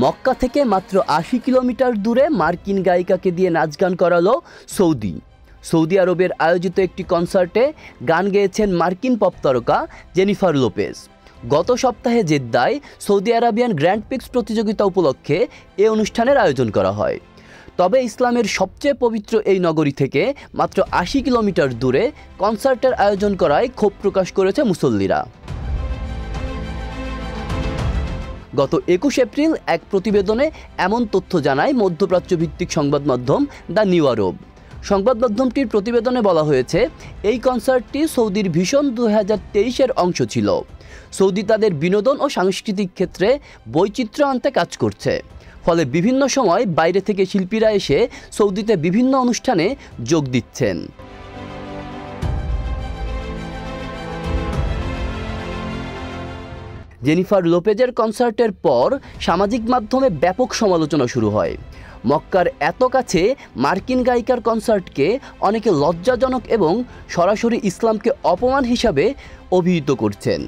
মক্কা থেকে মাত্র ৮০ কিলোমিটার দূরে মার্কিন গায়িকাকে দিয়ে নাচ গান করালো সৌদি আরবের আয়োজিত একটি কনসার্টে গান গেয়েছেন মার্কিন পপ তারকা জেনিফার লোপেজ। গত সপ্তাহে জেদ্দায় সৌদি আরাবিয়ান গ্র্যান্ড প্রিক্স প্রতিযোগিতা উপলক্ষে এ অনুষ্ঠানের আয়োজন করা হয়। তবে ইসলামের সবচেয়ে পবিত্র এই নগরী থেকে মাত্র ৮০ কিলোমিটার দূরে কনসার্টের আয়োজন করায় ক্ষোভ প্রকাশ করেছে মুসল্লিরা। গত ২১ এপ্রিল এক প্রতিবেদনে এমন তথ্য জানায় মধ্যপ্রাচ্য ভিত্তিক সংবাদ মাধ্যম দ্য নিউ আরব। সংবাদ মাধ্যমটির প্রতিবেদনে বলা হয়েছে, এই কনসার্টটি সৌদির ভিশন ২০২৩-এর অংশ ছিল। সৌদি তাদের বিনোদন ও সাংস্কৃতিক ক্ষেত্রে বৈচিত্র্য আনতে কাজ করছে, ফলে বিভিন্ন সময় বাইরে থেকে শিল্পীরা এসে সৌদিতে বিভিন্ন অনুষ্ঠানে যোগ দিচ্ছেন। জেনিফার লোপেজের কনসার্টের পর সামাজিক মাধ্যমে ব্যাপক সমালোচনা শুরু হয়। মক্কার এত কাছে মার্কিন গায়িকার কনসার্টকে অনেকে লজ্জাজনক এবং সরাসরি ইসলামকে অপমান হিসাবে অভিহিত করছেন।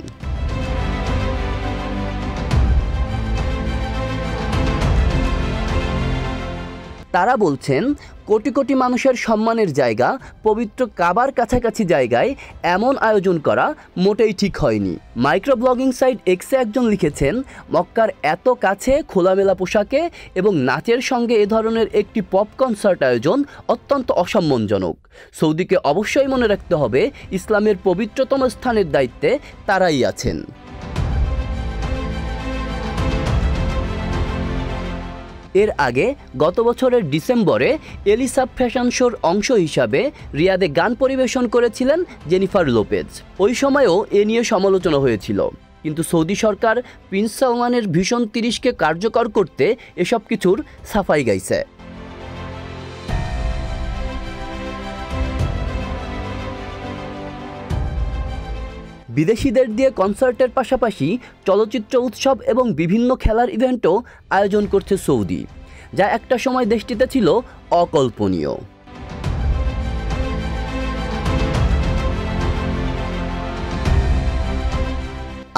তারা বলছেন, কোটি কোটি মানুষের সম্মানের জায়গা পবিত্র কাবার কাছাকাছি জায়গায় এমন আয়োজন করা মোটেই ঠিক হয়নি। মাইক্রো ব্লগিং সাইট এক্সে একজন লিখেছেন, মক্কার এত কাছে খোলামেলা পোশাকে এবং নাচের সঙ্গে এ ধরনের একটি পপ কনসার্ট আয়োজন অত্যন্ত অসম্মানজনক। সৌদিকে অবশ্যই মনে রাখতে হবে, ইসলামের পবিত্রতম স্থানের দায়িত্বে তারাই আছেন। এর আগে গত বছরের ডিসেম্বরে এলিসা ফ্যাশন শোর অংশ হিসাবে রিয়াদে গান পরিবেশন করেছিলেন জেনিফার লোপেজ। ওই সময়ও এ নিয়ে সমালোচনা হয়েছিল, কিন্তু সৌদি সরকার প্রিন্স সালমানের ভিশন ৩০কে কার্যকর করতে এসব কিছুর সাফাই গাইছে। বিদেশিদের দিয়ে কনসার্টের পাশাপাশি চলচ্চিত্র উৎসব এবং বিভিন্ন খেলার ইভেন্টও আয়োজন করছে সৌদি, যা একটা সময় দেশটিতে ছিল অকল্পনীয়।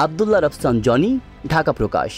আব্দুল্লাহ রাফসান জনি, ঢাকা প্রকাশ।